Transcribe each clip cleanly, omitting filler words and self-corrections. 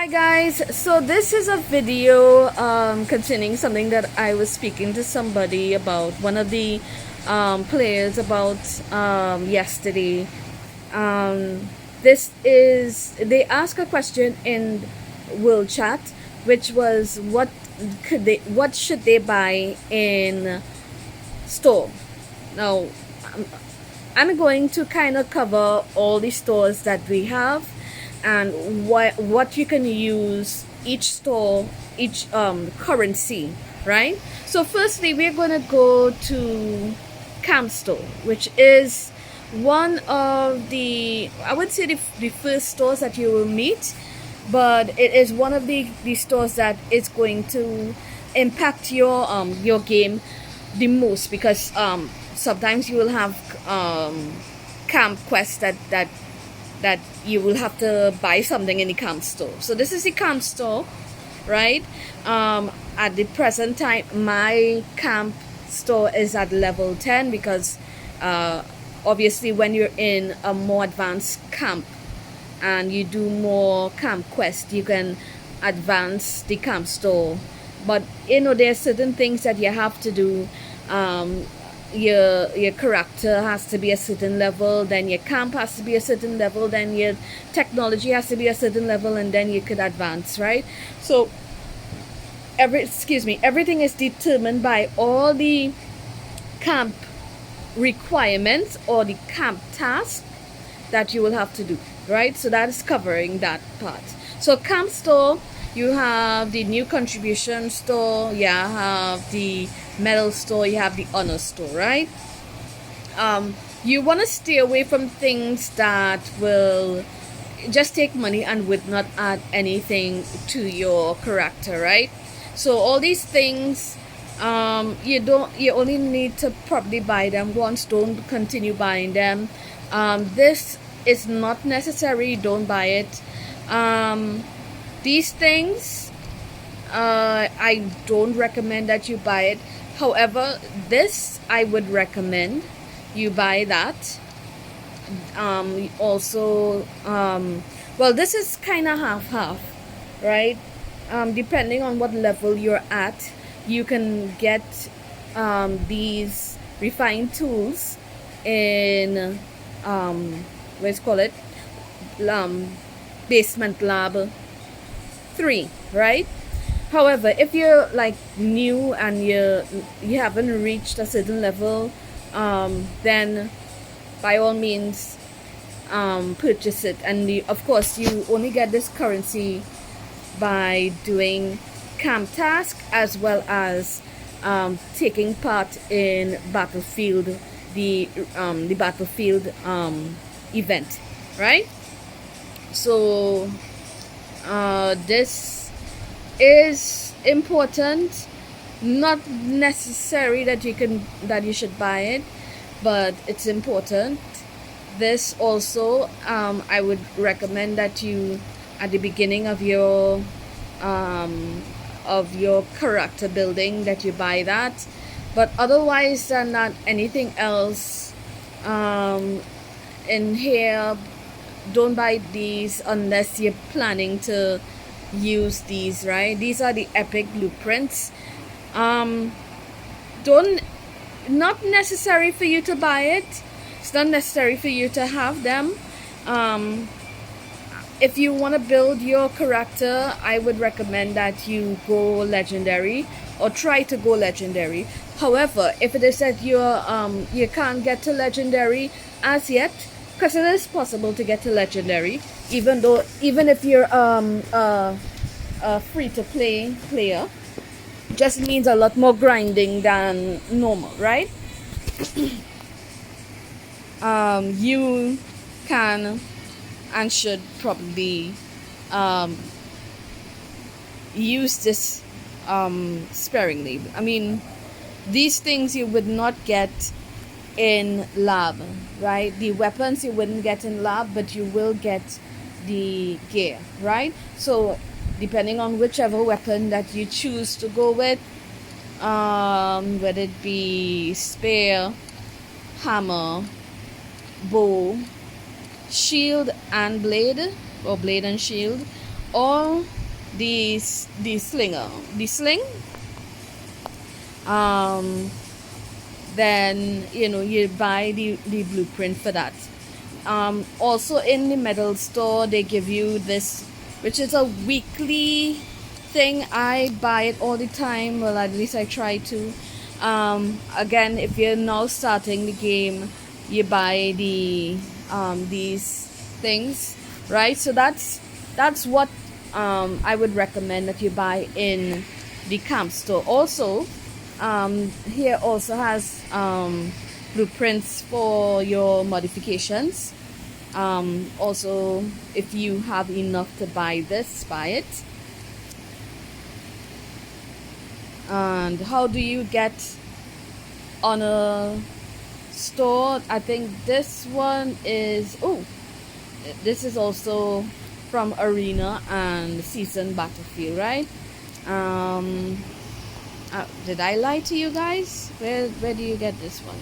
Hi guys, so this is a video containing something that I was speaking to somebody about, one of the players about yesterday. Um, they asked a question in World Chat, which was what should they buy in store. Now, um, I'm going to kind of cover all the stores that we have and what you can use each store, each currency, right? So firstly, we're going to go to Camp Store, which is one of the, I would say, the first stores that you will meet, but it is one of the stores that is going to impact your game the most, because sometimes you will have camp quests that you will have to buy something in the camp store. So this is the camp store, right? At the present time, my camp store is at level 10 because obviously when you're in a more advanced camp and you do more camp quests, you can advance the camp store. But there are certain things that you have to do. Your character has to be a certain level, then your camp has to be a certain level, then your technology has to be a certain level, and then you could advance, right? So everything is determined by all the camp requirements or the camp task that you will have to do, right? So that is covering that part. So camp store, you have the new contribution store, you have the medal store, you have the honor store, right? You want to stay away from things that will just take money and would not add anything to your character, right? So all these things, you only need to probably buy them once. Don't continue buying them. This is not necessary, don't buy it. These things, I don't recommend that you buy it. However, this I would recommend you buy that. Also, well, this is kind of half-half, right? Depending on what level you're at, you can get these refined tools in let's call it basement lab 3, right? However, if you're like new and you haven't reached a certain level, then by all means purchase it. And of course, you only get this currency by doing camp task as well as taking part in battlefield, the battlefield event, right? So this is important. Not necessary that you should buy it, but it's important. This also, I would recommend that you, at the beginning of your character building, that you buy that. But otherwise than that, anything else in here, don't buy these unless you're planning to use these, right? These are the epic blueprints. Not necessary for you to buy it. It's not necessary for you to have them. If you want to build your character, I would recommend that you go legendary or try to go legendary. However, if it is that you can't get to legendary as yet, because it is possible to get to legendary, even if you're a free to play player, just means a lot more grinding than normal, right? You can and should probably use this sparingly. I mean, these things you would not get in lab, right? The weapons you wouldn't get in lab, but you will get the gear, right? So depending on whichever weapon that you choose to go with, whether it be spear, hammer, bow, shield and blade, or blade and shield, or the slinger, the sling, um, then you buy the blueprint for that. Also in the metal store they give you this, which is a weekly thing. I buy it all the time, well, at least I try to. Again, if you're now starting the game, you buy these things, right? So that's what I would recommend that you buy in the camp store. Also, here also has blueprints for your modifications. Also, if you have enough to buy this, buy it. And how do you get on a store? I think this one is, oh, this is also from Arena and Season Battlefield, right? Did I lie to you guys? Where do you get this one?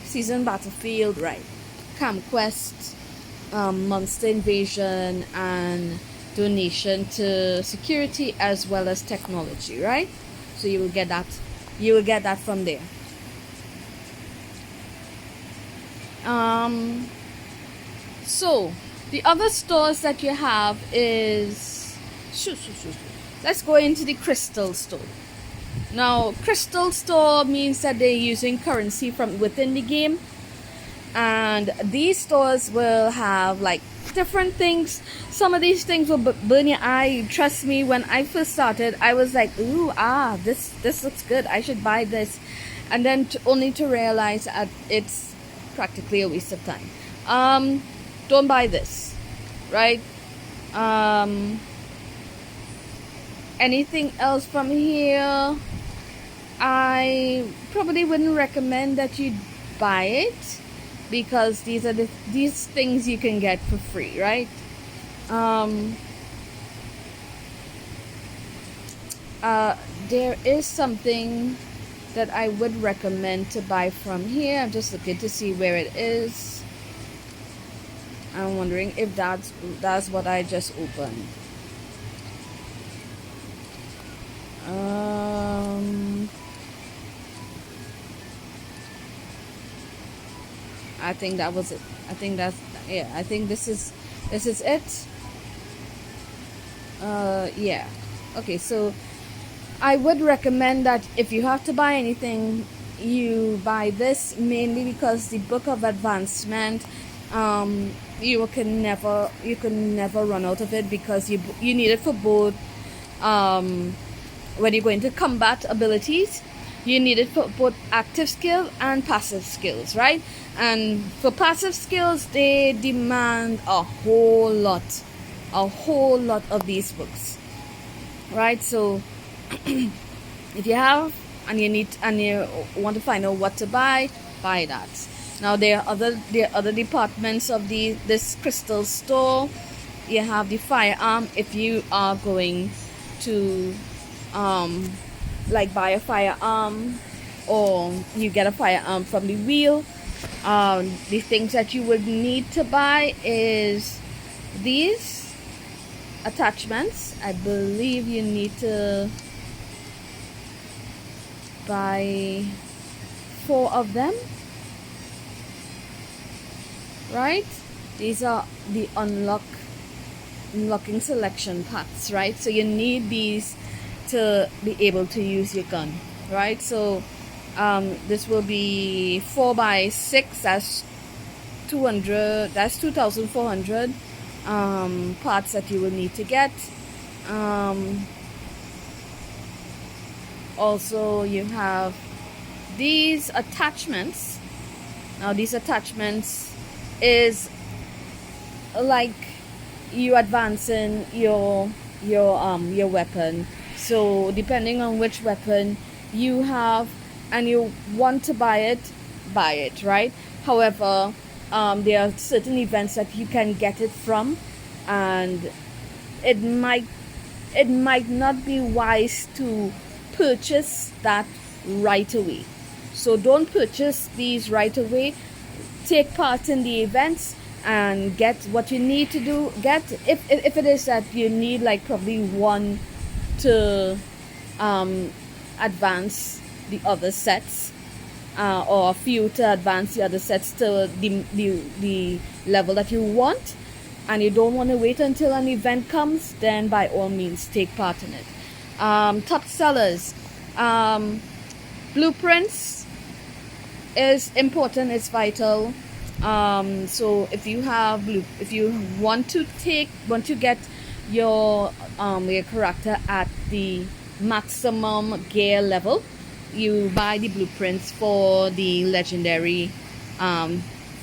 Season Battlefield, right? Camp Quest, Monster Invasion, and donation to security as well as technology, right? So you will get that. You will get that from there. So the other stores that you have is let's go into the crystal store. Now, crystal store means that they're using currency from within the game, and these stores will have like different things. Some of these things will burn your eye. Trust me, when I first started, I was like, ooh, this looks good, I should buy this, and then only to realize that it's practically a waste of time. Don't buy this, right? Anything else from here, I probably wouldn't recommend that you buy it, because these things you can get for free, right? There is something that I would recommend to buy from here. I'm just looking to see where it is. I'm wondering if that's what I just opened. I think that was it. I think that's, yeah, I think this is it. Yeah. Okay, so I would recommend that if you have to buy anything, you buy this, mainly because the Book of Advancement, you can never run out of it, because you need it for both. When you go into combat abilities, you need it for both active skill and passive skills, right? And for passive skills, they demand a whole lot of these books, right? So if you have and you want to find out what to buy that. Now there are other departments of this crystal store. You have the firearm. If you are going to like buy a firearm, or you get a firearm from the wheel, the things that you would need to buy is these attachments. I believe you need to buy 4 of them, right? These are the unlocking selection packs, right? So you need these to be able to use your gun, right? So this will be 4x6. That's 200. That's 2,400 parts that you will need to get. Also, you have these attachments. Now, these attachments is like you advancing your weapon. So depending on which weapon you have and you want to buy it, right? However, there are certain events that you can get it from, and it might not be wise to purchase that right away. So don't purchase these right away. Take part in the events, and get what you need to do. Get if it is that you need like probably one to advance the other sets, or a few to advance the other sets to the level that you want, and you don't want to wait until an event comes, then by all means take part in it. Top sellers, blueprints is important, it's vital. So if you have if you want to get your character at the maximum gear level, you buy the blueprints for the legendary,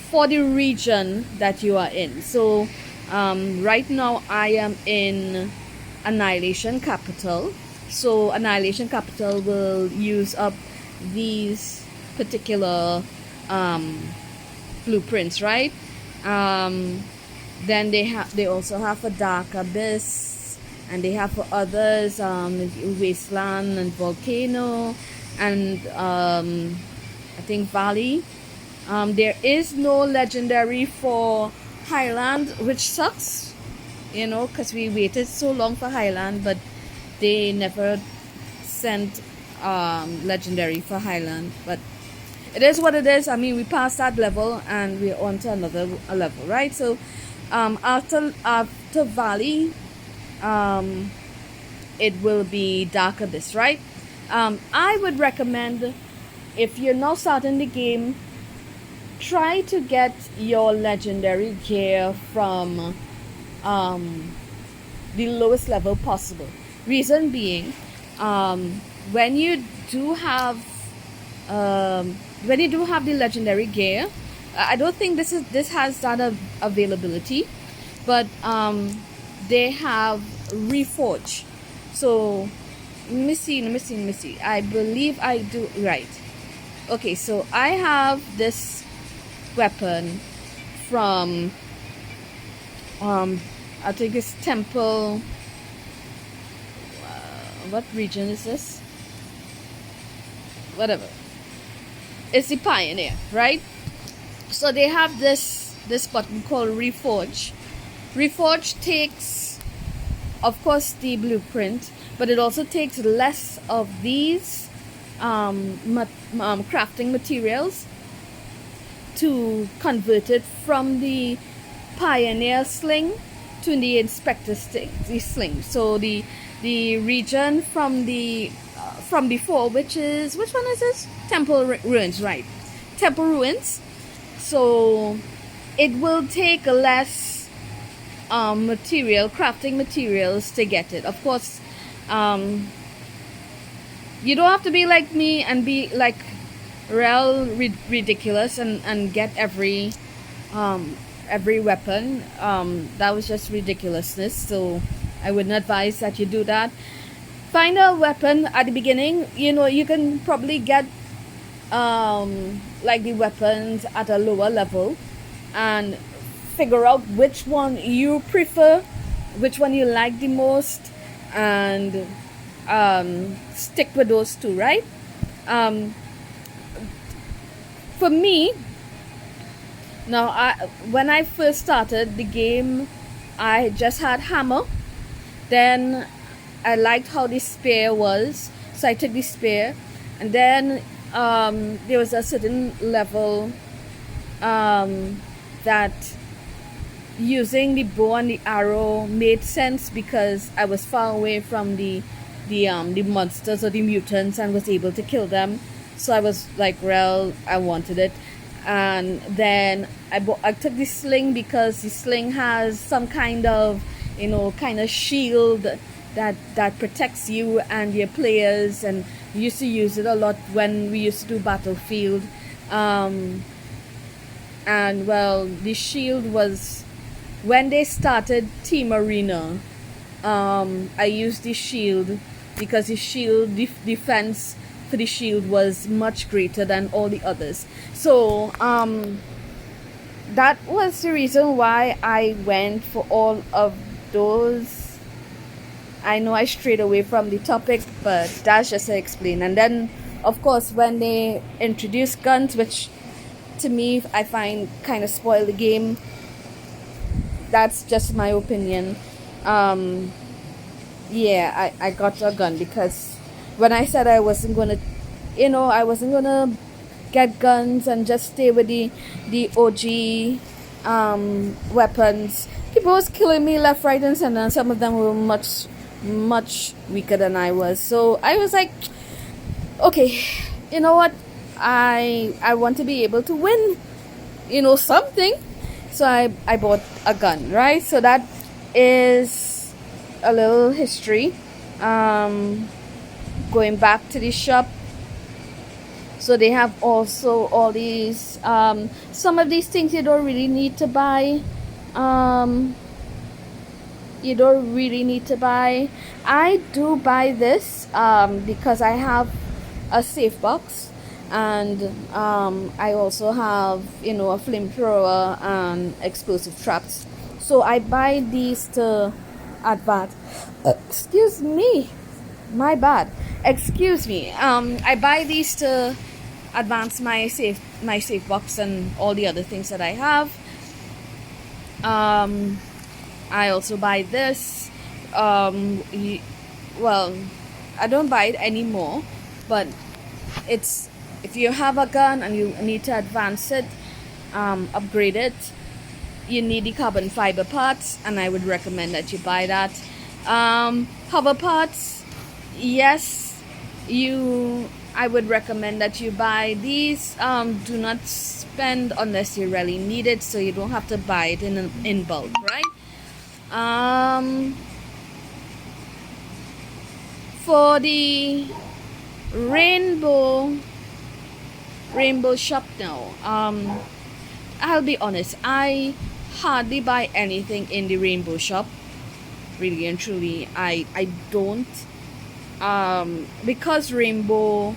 for the region that you are in. So right now I am in Annihilation Capital, so Annihilation Capital will use up these particular blueprints, right? Then they also have a Dark Abyss, and they have for others, Wasteland and Volcano, and I think Valley. There is no legendary for Highland, which sucks, because we waited so long for Highland, but they never sent legendary for Highland. But it is what it is. I mean, we passed that level and we're on to another level, right? So after Valley, it will be Dark Abyss, right? I would recommend, if you're now starting the game, try to get your legendary gear from the lowest level possible. Reason being, when you do have the legendary gear, I don't think this has that availability, but they have Reforge. So let me see. I believe I do right. Okay, so I have this weapon from I think it's Temple. What region is this? Whatever. It's the Pioneer, right? So they have this button called Reforge. Reforge takes, of course, the blueprint, but it also takes less of these crafting materials to convert it from the Pioneer sling to the Inspector sling. So the region from before, which one is this? Temple Ruins, right? Temple Ruins. So it will take less crafting materials to get it. Of course, you don't have to be like me and be like real ridiculous and get every weapon. That was just ridiculousness. So I wouldn't advise that you do that. Find a weapon at the beginning. You can probably get like the weapons at a lower level and figure out which one you prefer, which one you like the most, and stick with those two, right? For me, now when I first started the game, I just had hammer. Then I liked how the spear was, so I took the spear, and then there was a certain level that using the bow and the arrow made sense because I was far away from the monsters or the mutants and was able to kill them. So I was like, well, I wanted it. And then I took the sling because the sling has some kind of shield that protects you and your players, and we used to use it a lot when we used to do Battlefield. And well, the shield was, when they started Team Arena, I used the shield because the shield defense for the shield was much greater than all the others. So that was the reason why I went for all of those. I know I strayed away from the topic, but that's just to explain. And then, of course, when they introduced guns, which to me I find kind of spoil the game, that's just my opinion. Um, yeah, I got a gun because when I said I wasn't gonna, I wasn't gonna get guns and just stay with the OG weapons. People was killing me left, right, and center. And some of them were much weaker than I was. So I was like, okay, you know what? I want to be able to win, something. So I bought a gun, right? So that is a little history. Going back to the shop. So they have also all these, some of these things you don't really need to buy. You don't really need to buy. I do buy this because I have a safe box, and I also have a flamethrower and explosive traps. So I buy these to advance. Excuse me, my bad. Excuse me. I buy these to advance my safe box and all the other things that I have. I also buy this. Well, I don't buy it anymore, but it's, if you have a gun and you need to advance it, upgrade it, you need the carbon fiber parts, and I would recommend that you buy that. Hover parts, yes, I would recommend that you buy these. Do not spend unless you really need it, so you don't have to buy it in bulk, right? For the rainbow shop now, I'll be honest, I hardly buy anything in the rainbow shop, really and truly. I don't, because rainbow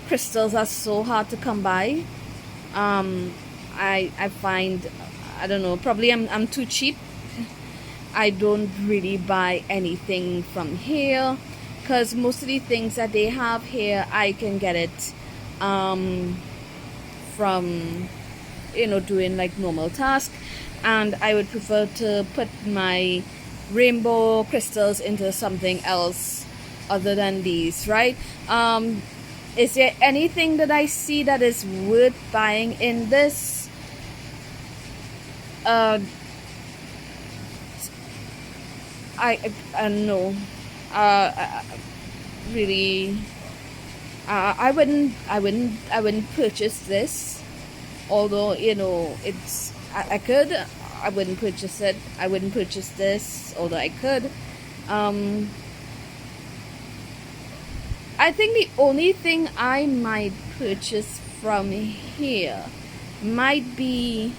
crystals are so hard to come by. I find, I don't know, probably I'm too cheap. I don't really buy anything from here, because most of the things that they have here, I can get it from doing like normal tasks, and I would prefer to put my rainbow crystals into something else other than these, right? Is there anything that I see that is worth buying in this? I know. Really, I wouldn't purchase this. Although it's, I could. I wouldn't purchase it. I wouldn't purchase this. Although I could. I think the only thing I might purchase from here might be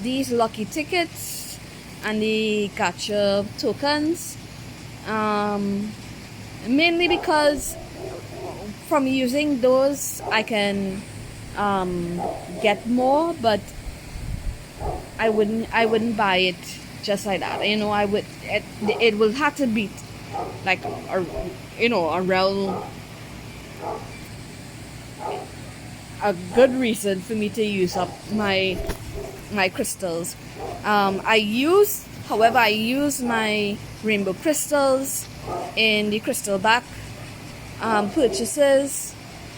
these lucky tickets and the gacha tokens, mainly because from using those I can get more, but I wouldn't buy it just like that. It will have to be like a real, a good reason for me to use up my crystals. I use my rainbow crystals in the crystal back purchases.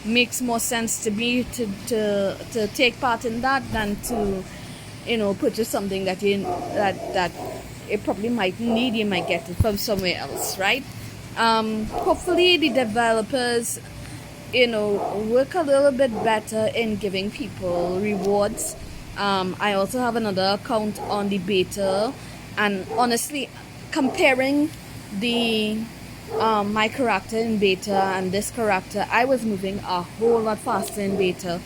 Makes more sense to me to take part in that than to purchase something that that it probably might need. You might get it from somewhere else, right? Hopefully the developers work a little bit better in giving people rewards. I also have another account on the beta, and honestly, comparing the my character in beta and this character, I was moving a whole lot faster in beta,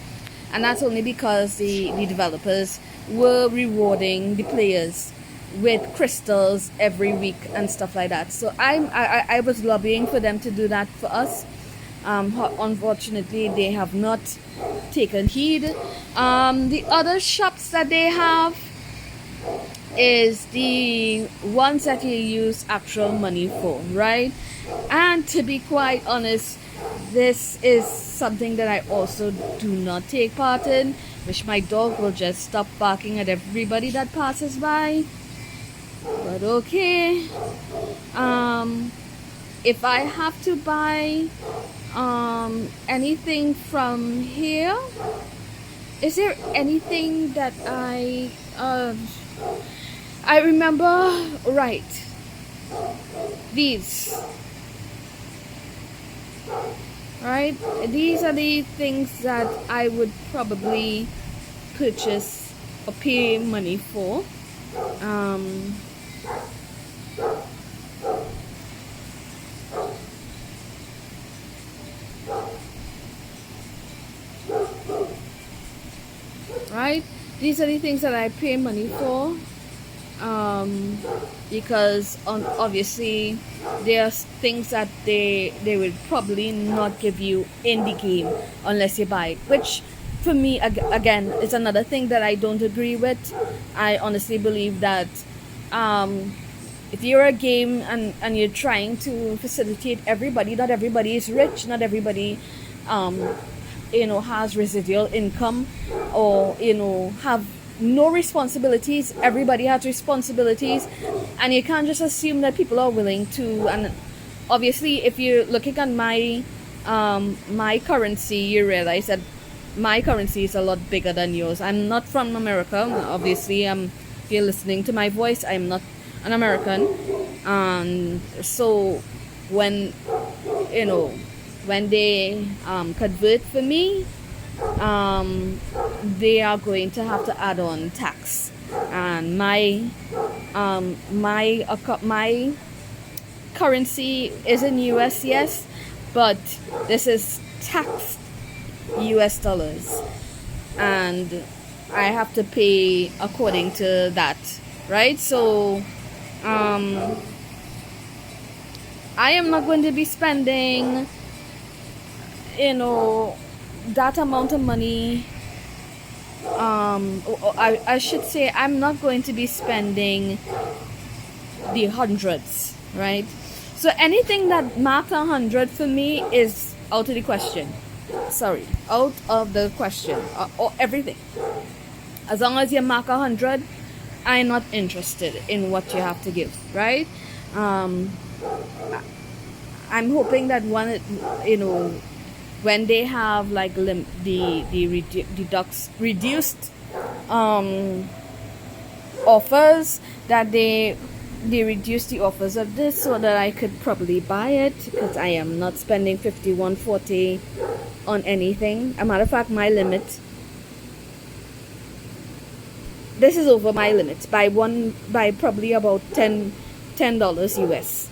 and that's only because the developers were rewarding the players with crystals every week and stuff like that. So I was lobbying for them to do that for us. Unfortunately, they have not taken heed. The other shops that they have is the ones that you use actual money for, right? And to be quite honest, this is something that I also do not take part in, which my dog will just stop barking at everybody that passes by. But okay. If I have to buy anything from here, is there anything that I remember right? These, right? These are the things that I would probably purchase or pay money for. Um, right? These are the things that I pay money for. Because obviously there are things that they will probably not give you in the game unless you buy it, which for me again is another thing that I don't agree with. I honestly believe that if you're a game and you're trying to facilitate everybody, not everybody is rich, not everybody has residual income, or have no responsibilities. Everybody has responsibilities, and you can't just assume that people are willing to. And obviously, if you're looking at my currency, you realize that my currency is a lot bigger than yours. I'm not from America. Obviously, if you're listening to my voice, I'm not an American. And so when when they convert for me, they are going to have to add on tax. And my currency is in US, yes, but this is taxed US dollars, and I have to pay according to that, right? So I am not going to be spending that amount of money. I should say I'm not going to be spending the hundreds, right? So anything that marks 100 for me is out of the question. Sorry, out of the question. Or everything. As long as you mark 100, I'm not interested in what you have to give, right? I'm hoping that when they have like reduced offers, that they reduce the offers of this so that I could probably buy it, because I am not spending 51.40 on anything. As a matter of fact, my limit, this is over my limit by probably about $10 US.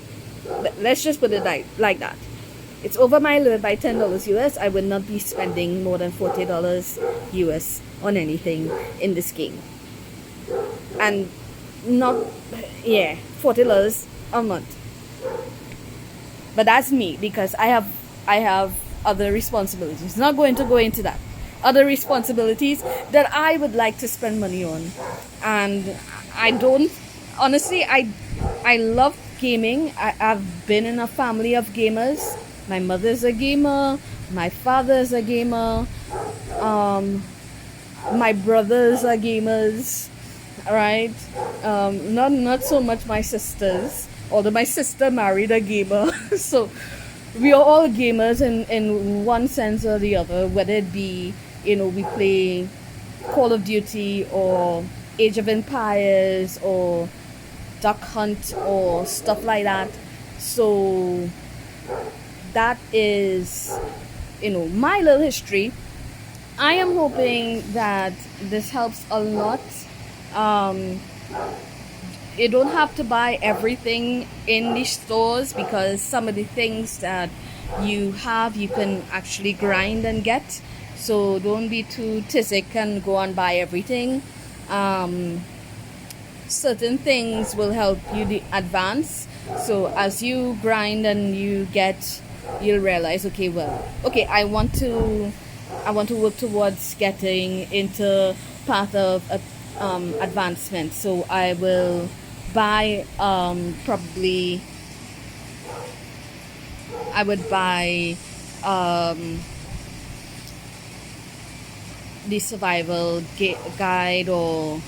Let's just put it like that. It's over my limit by $10 US. I would not be spending more than $40 US on anything in this game. And $40 a month. But that's me, because I have other responsibilities. Not going to go into that. Other responsibilities that I would like to spend money on. And I don't, honestly, I love gaming. I've been in a family of gamers. My mother's a gamer, my father's a gamer, my brothers are gamers, right? Not so much my sisters, although my sister married a gamer. So we are all gamers in one sense or the other, whether it be, we play Call of Duty or Age of Empires or Duck Hunt or stuff like that. So that is, my little history. I am hoping that this helps a lot. You don't have to buy everything in the stores, because some of the things that you can actually grind and get. So don't be too tizzic and go and buy everything. Certain things will help you advance. So as you grind and you get, you'll realize, okay, I want to work towards getting into path of advancement. So I will buy probably I would buy the survival guide, or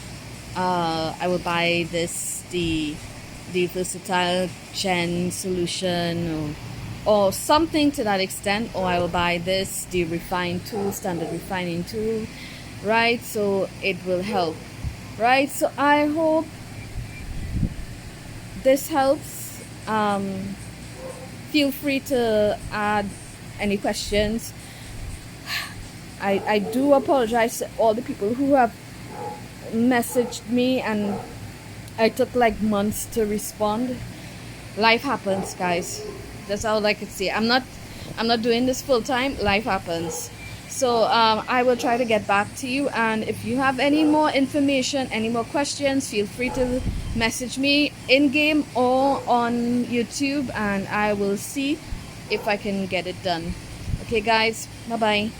I will buy this the versatile gen solution, or something to that extent, or I will buy this the refine tool, standard refining tool, right? So it will help, right? So I hope this helps. Feel free to add any questions. I do apologize to all the people who have messaged me and I took like months to respond. Life happens, guys. That's all I could say. I'm not doing this full time. Life happens. So I will try to get back to you, and if you have any more information, any more questions, feel free to message me in game or on YouTube, and I will see if I can get it done. Okay, guys. Bye bye.